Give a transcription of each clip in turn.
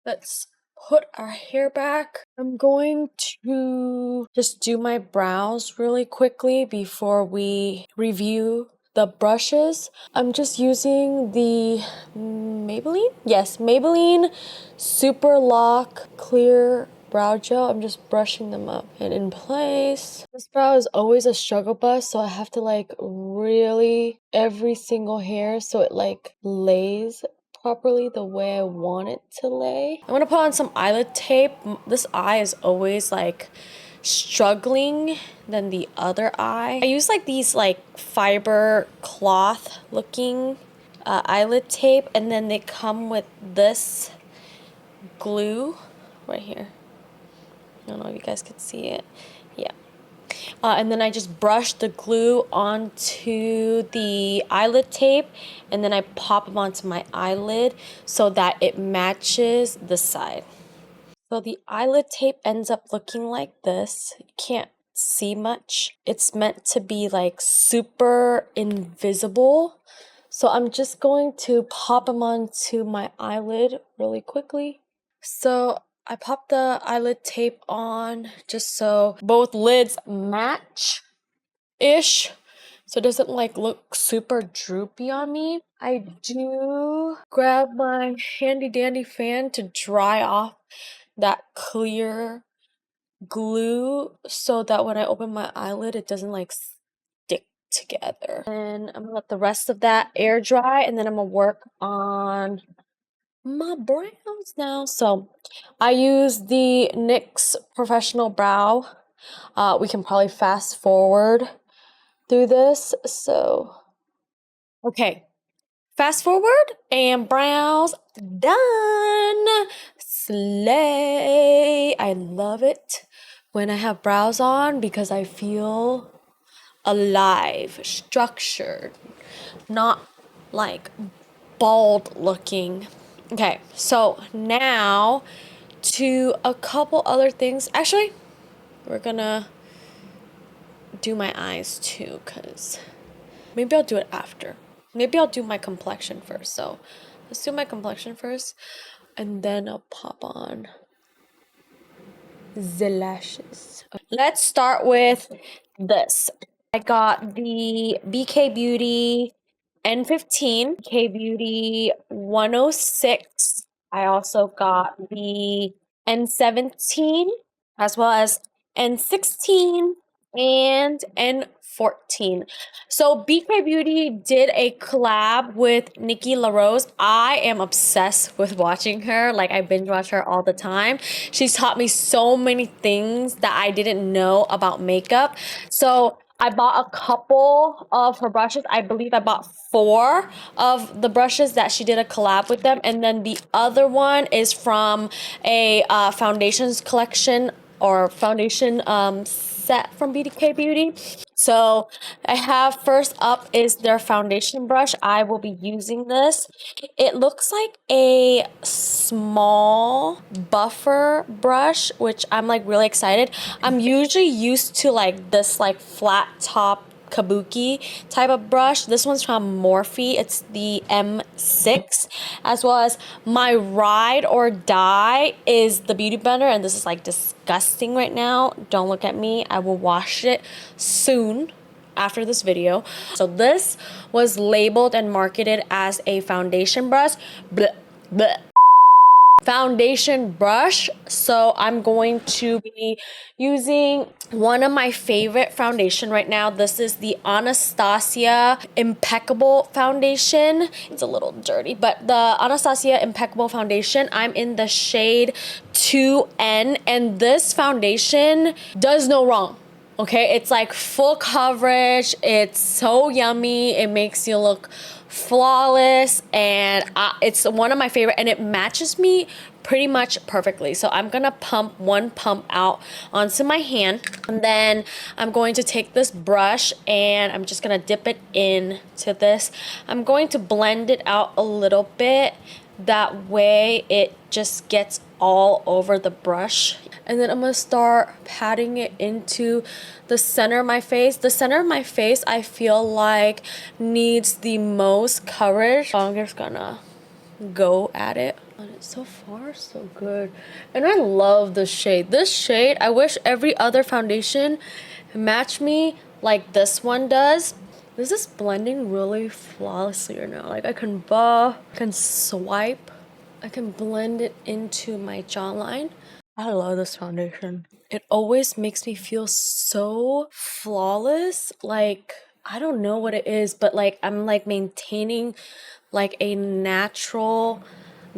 Let's put our hair back. I'm going to just do my brows really quickly before we review the brushes. I'm just using the Maybelline? Yes, Maybelline Superlock Clear Brow Gel. I'm just brushing them up and in place. This brow is always a struggle bus, so I have to like really every single hair so it like lays properly the way I want it to lay. I'm gonna put on some eyelid tape. This eye is always like struggling than the other eye. I use like these like fiber cloth looking eyelid tape, and then they come with this glue right here. I don't know if you guys can see it. Yeah. And then I just brush the glue onto the eyelid tape, and then I pop them onto my eyelid so that it matches the side. So the eyelid tape ends up looking like this. You can't see much. It's meant to be like super invisible. So I'm just going to pop them onto my eyelid really quickly. So I popped the eyelid tape on just so both lids match-ish, so it doesn't like look super droopy on me. I do grab my handy dandy fan to dry off that clear glue so that when I open my eyelid it doesn't like stick together. And I'm gonna let the rest of that air dry, and then I'm gonna work on my brows now. So I use the NYX Professional Brow. We can probably fast forward through this. So, okay, fast forward and brows done. Slay. I love it when I have brows on because I feel alive, structured, not like bald looking. Okay, so now to a couple other things. Actually, we're gonna do my eyes too, because maybe I'll do it after. Maybe I'll do my complexion first. So let's do my complexion first, and then I'll pop on the lashes. Let's start with this. I got the BK Beauty N15, BK Beauty 106. I also got the N17, as well as N16 and N14. So BK Beauty did a collab with Nikki LaRose. I am obsessed with watching her. Like, I binge watch her all the time. She's taught me so many things that I didn't know about makeup. So I bought a couple of her brushes. I believe I bought 4 of the brushes that she did a collab with them. And then the other one is from a foundations collection or foundation set from BK Beauty. So I have, first up is their foundation brush. I will be using this. It looks like a small buffer brush, which I'm like really excited. I'm usually used to like this like flat top kabuki type of brush. This one's from Morphe. It's the M6, as well as my ride or die is the Beauty Blender, and this is like disgusting right now. Don't look at me. I will wash it soon after this video. So this was labeled and marketed as a foundation brush. Blech, blech. Foundation brush. So I'm going to be using one of my favorite foundation right now. This is the Anastasia Impeccable foundation. It's a little dirty, but the Anastasia Impeccable foundation, I'm in the shade 2N, and this foundation does no wrong. Okay, it's like full coverage. It's so yummy. It makes you look flawless, and it's one of my favorite, and it matches me pretty much perfectly. So I'm gonna pump one pump out onto my hand, and then I'm going to take this brush and I'm just gonna dip it into this. I'm going to blend it out a little bit, that way it just gets all over the brush. And then I'm gonna start patting it into the center of my face. The center of my face, I feel like, needs the most coverage. So I'm just gonna go at it So far, so good. And I love this shade. This shade, I wish every other foundation matched me like this one does. This is blending really flawlessly right now. Like I can buff, I can swipe, I can blend it into my jawline. I love this foundation. It always makes me feel so flawless. Like, I don't know what it is, but like I'm like maintaining like a natural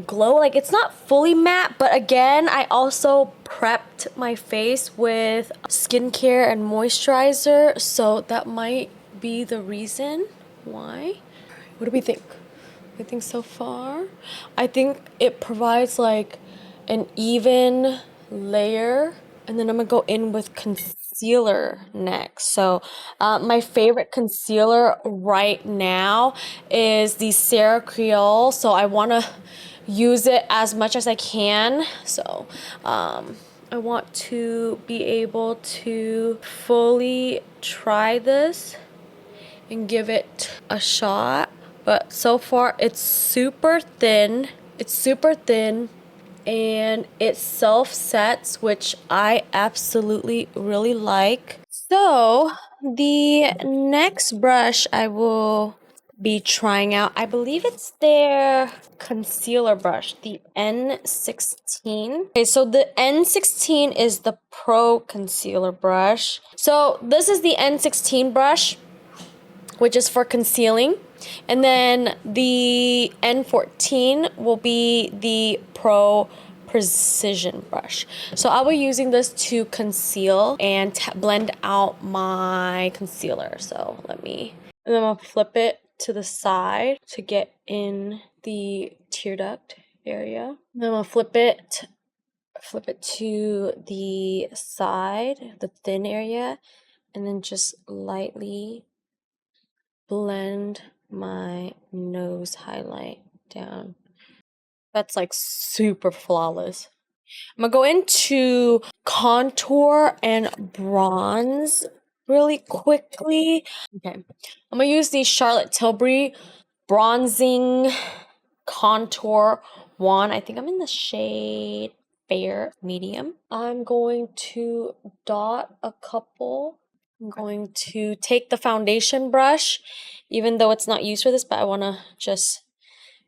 glow. Like it's not fully matte, but again, I also prepped my face with skincare and moisturizer, so that might be the reason why. What do we think? I think so far, I think it provides like an even layer, and then I'm gonna go in with concealer next. So my favorite concealer right now is the Creal, so I want to use it as much as I can. So I want to be able to fully try this and give it a shot. But so far it's super thin. It's super thin and it self-sets, which I absolutely really like. So the next brush I will be trying out, I believe it's their concealer brush, the N16. Okay, so the N16 is the Pro Concealer brush. So this is the N16 brush, which is for concealing. And then the N14 will be the Pro Precision brush. So I will be using this to conceal and blend out my concealer. So and then I'm gonna flip it to the side to get in the tear duct area. And then I'm gonna flip it to the side, the thin area, and then just lightly blend my nose highlight down. That's like super flawless. I'm gonna go into contour and bronze really quickly. Okay, I'm gonna use the Charlotte Tilbury bronzing contour wand. I think I'm in the shade Fair Medium. I'm going to dot a couple. I'm going to take the foundation brush, even though it's not used for this, but I want to just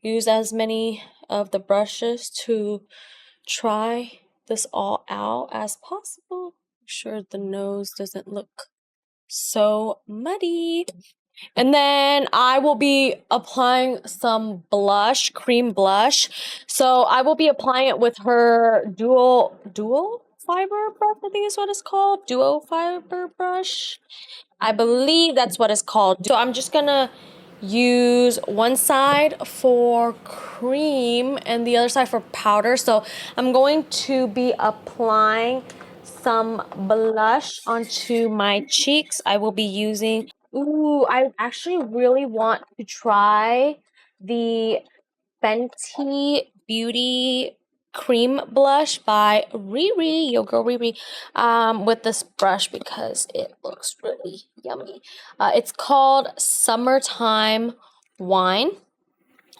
use as many of the brushes to try this all out as possible. Make sure the nose doesn't look so muddy. And then I will be applying some blush, cream blush. So I will be applying it with her dual fiber brush, I think is what it's called. Duo fiber brush. I believe that's what it's called. So I'm just gonna use one side for cream and the other side for powder. So I'm going to be applying some blush onto my cheeks. I will be using, I actually really want to try the Fenty Beauty Cream Blush by Riri, Yo Girl Riri, with this brush because it looks really yummy. It's called Summertime Wine.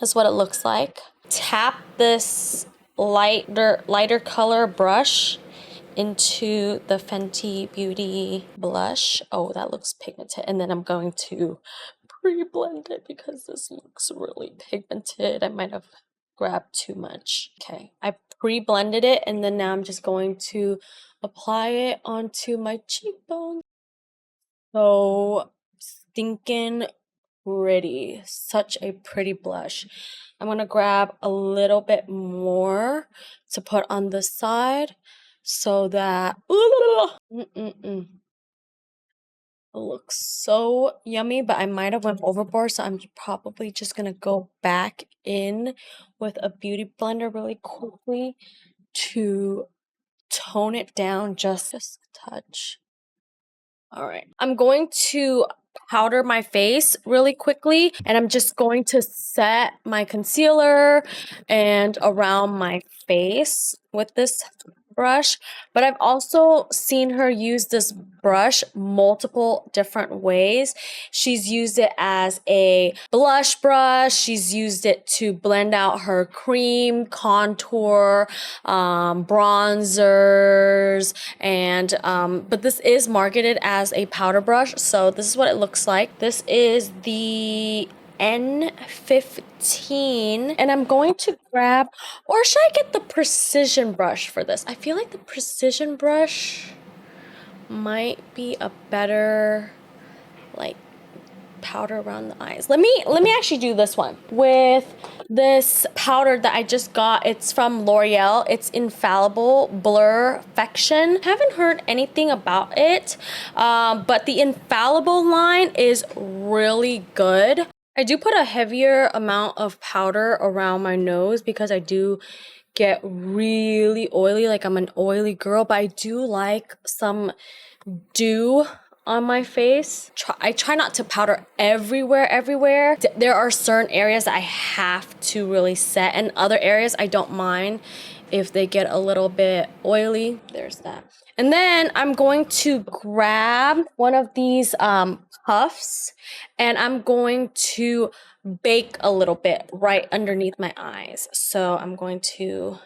That's what it looks like. Tap this lighter color brush into the Fenty Beauty blush. Oh, that looks pigmented. And then I'm going to pre-blend it because this looks really pigmented. I might have grabbed too much. Okay, I pre-blended it and then now I'm just going to apply it onto my cheekbone. So stinking pretty. Such a pretty blush. I'm gonna grab a little bit more to put on the side so that it looks so yummy, but I might have went overboard, so I'm probably just gonna go back in with a beauty blender really quickly to tone it down just a touch. All right, I'm going to powder my face really quickly, and I'm just going to set my concealer and around my face with this brush, but I've also seen her use this brush multiple different ways. She's used it as a blush brush. She's used it to blend out her cream, contour, bronzers, and but this is marketed as a powder brush, so this is what it looks like. This is the N15, and I'm going to grab, or should I get the precision brush for this? I feel like the precision brush might be a better like powder around the eyes. Let me actually do this one with this powder that I just got. It's from L'Oreal. It's Infallible Blur-Fection. Haven't heard anything about it, but the Infallible line is really good. I do put a heavier amount of powder around my nose because I do get really oily, like I'm an oily girl, but I do like some dew on my face. I try not to powder everywhere. There are certain areas that I have to really set, and other areas I don't mind if they get a little bit oily. There's that. And then I'm going to grab one of these puffs, and I'm going to bake a little bit right underneath my eyes. So I'm going to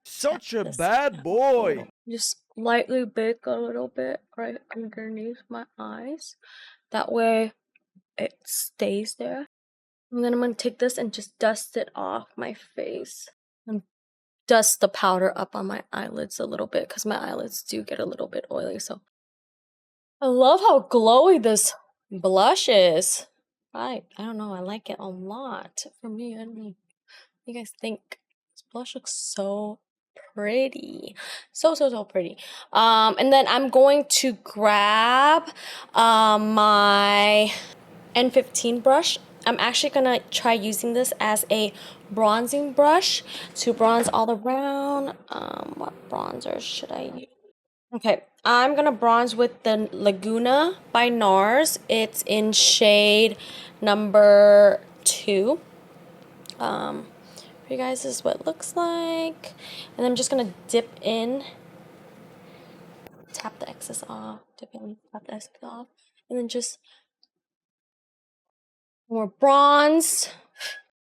Such a bad boy. just lightly bake a little bit right underneath my eyes. That way it stays there. And then I'm going to take this and just dust it off my face. And dust the powder up on my eyelids a little bit because my eyelids do get a little bit oily. So I love how glowy this blush is. I don't know. I like it a lot. For me, I don't know. What you guys think? This blush looks so pretty. So pretty. And then I'm going to grab my N15 brush. I'm actually gonna try using this as a bronzing brush to bronze all around. What bronzer should I use? Okay, I'm gonna bronze with the Laguna by Nars. It's in shade number 2. For you guys, this is what it looks like. And I'm just gonna dip in, tap the excess off, dip in, tap the excess off, and then just more bronze.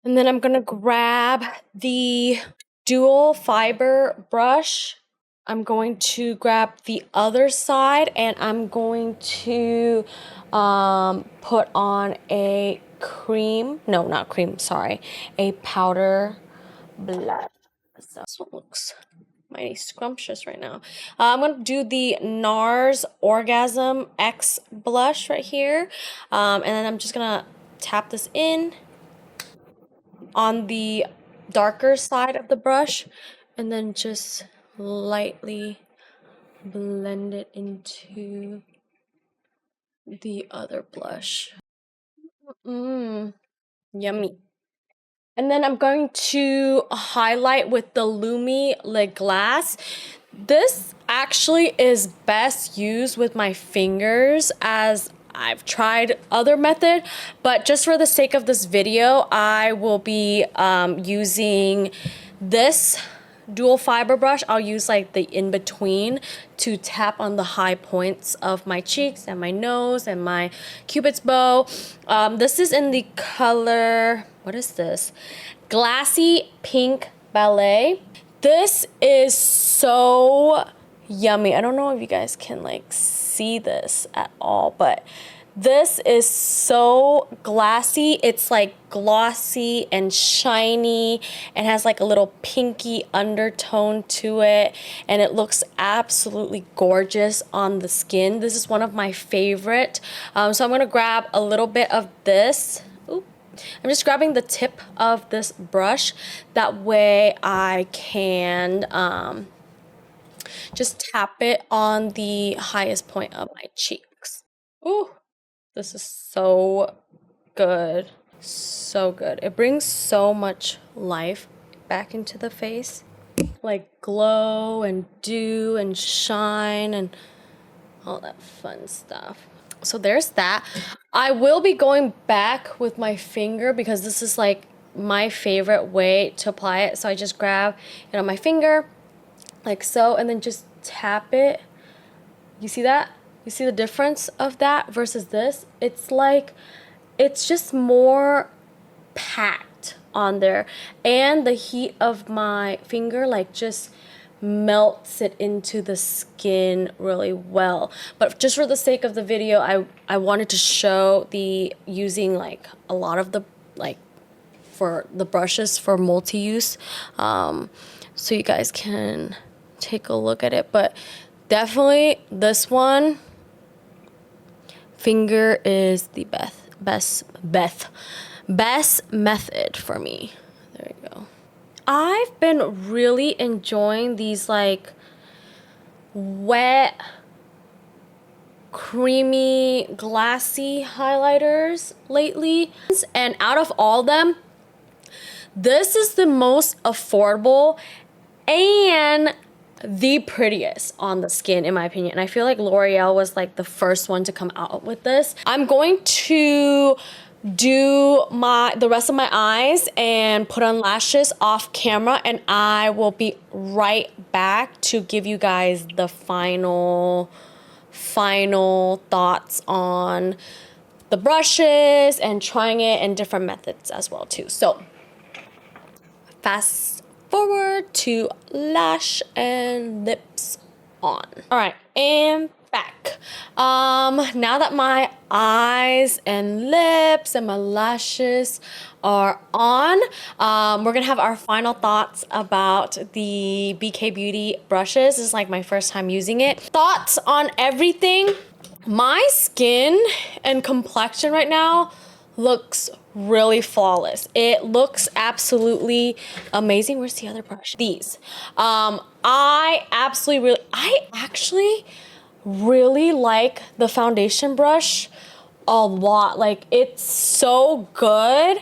And then I'm gonna grab the dual fiber brush. I'm going to grab the other side, and I'm going to put on a cream, no, not cream, sorry, a powder blush. So this one looks mighty scrumptious right now. I'm going to do the Nars Orgasm X blush right here. And then I'm just going to tap this in on the darker side of the brush, and then just lightly blend it into the other blush. Yummy. And then I'm going to highlight with the Lumi Lip Glass. This actually is best used with my fingers, as I've tried other method, but just for the sake of this video, I will be using this dual fiber brush. I'll use like the in-between to tap on the high points of my cheeks and my nose and my cupid's bow. This is in the color, what is this? Glassy Pink Ballet. This is so yummy. I don't know if you guys can like see this at all, but this is so glassy. It's like glossy and shiny and has like a little pinky undertone to it, and it looks absolutely gorgeous on the skin. This is one of my favorite. So I'm gonna grab a little bit of this. I'm just grabbing the tip of this brush. That way I can just tap it on the highest point of my cheeks. Ooh, this is so good. So good. It brings so much life back into the face. Like glow and dew and shine and all that fun stuff. So there's that. I will be going back with my finger because this is like my favorite way to apply it. So I just grab it on my finger, like so, and then just tap it. You see that? You see the difference of that versus this? It's like, it's just more packed on there, and the heat of my finger like just melts it into the skin really well. But just for the sake of the video, I wanted to show the using like a lot of the like for the brushes for multi-use, so you guys can take a look at it. But definitely this one finger is the best method for me. There you go. I've been really enjoying these like wet, creamy, glassy highlighters lately. And out of all of them, this is the most affordable and the prettiest on the skin, in my opinion. And I feel like L'Oreal was like the first one to come out with this. I'm going to do the rest of my eyes and put on lashes off camera, and I will be right back to give you guys the final thoughts on the brushes and trying it and different methods as well too. So fast forward to lash and lips on. All right, and back. Now that my eyes and lips and my lashes are on, we're gonna have our final thoughts about the BK Beauty brushes. This is like my first time using it. Thoughts on everything. My skin and complexion right now looks really flawless. It looks absolutely amazing. Where's the other brush? These. I actually really like the foundation brush a lot. Like, it's so good.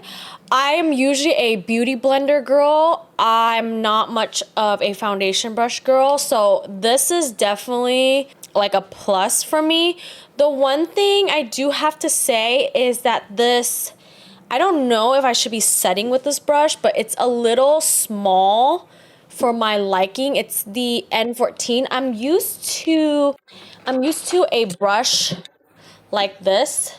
I'm usually a beauty blender girl. I'm not much of a foundation brush girl, so this is definitely like a plus for me. The one thing I do have to say is that this, I don't know if I should be setting with this brush, but it's a little small for my liking. It's the N14. I'm used to a brush like this.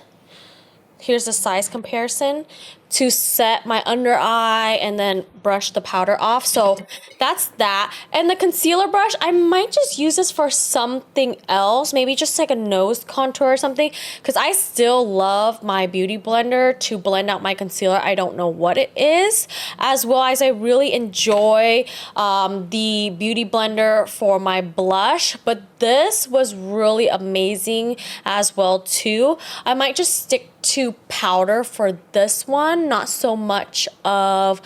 Here's the size comparison to set my under eye and then brush the powder off. So that's that. And the concealer brush, I might just use this for something else, maybe just like a nose contour or something, because I still love my beauty blender to blend out my concealer. I don't know what it is, as well as I really enjoy the beauty blender for my blush, but this was really amazing as well too. I might just stick to powder for this one, not so much of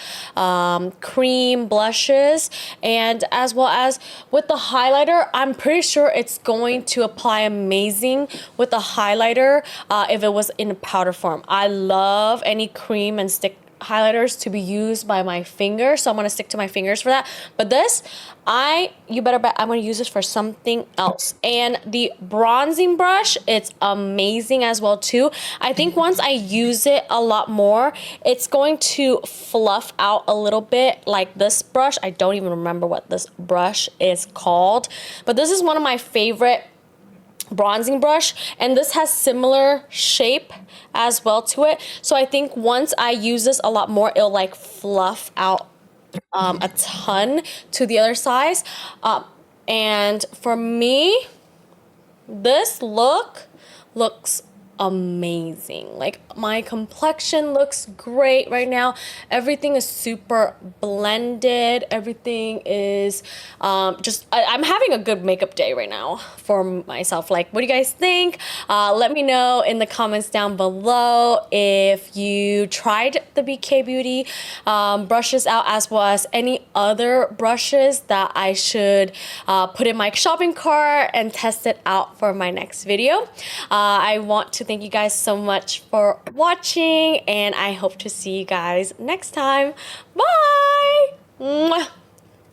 cream blushes. And as well as with the highlighter, I'm pretty sure it's going to apply amazing with the highlighter if it was in powder form. I love any cream and stick highlighters to be used by my finger, so I'm gonna stick to my fingers for that. But this, you better bet I'm gonna use this for something else. And the bronzing brush, it's amazing as well too. I think once I use it a lot more, it's going to fluff out a little bit like this brush. I don't even remember what this brush is called, but this is one of my favorite bronzing brush, and this has similar shape as well to it. So I think once I use this a lot more, it'll like fluff out a ton to the other size. And for me, this looks amazing. Like, my complexion looks great right now. Everything is super blended. Everything is I'm having a good makeup day right now for myself. Like, what do you guys think? Let me know in the comments down below if you tried the BK Beauty brushes out, as well as any other brushes that I should put in my shopping cart and test it out for my next video. I want to thank you guys so much for watching, and I hope to see you guys next time. Bye! Mwah.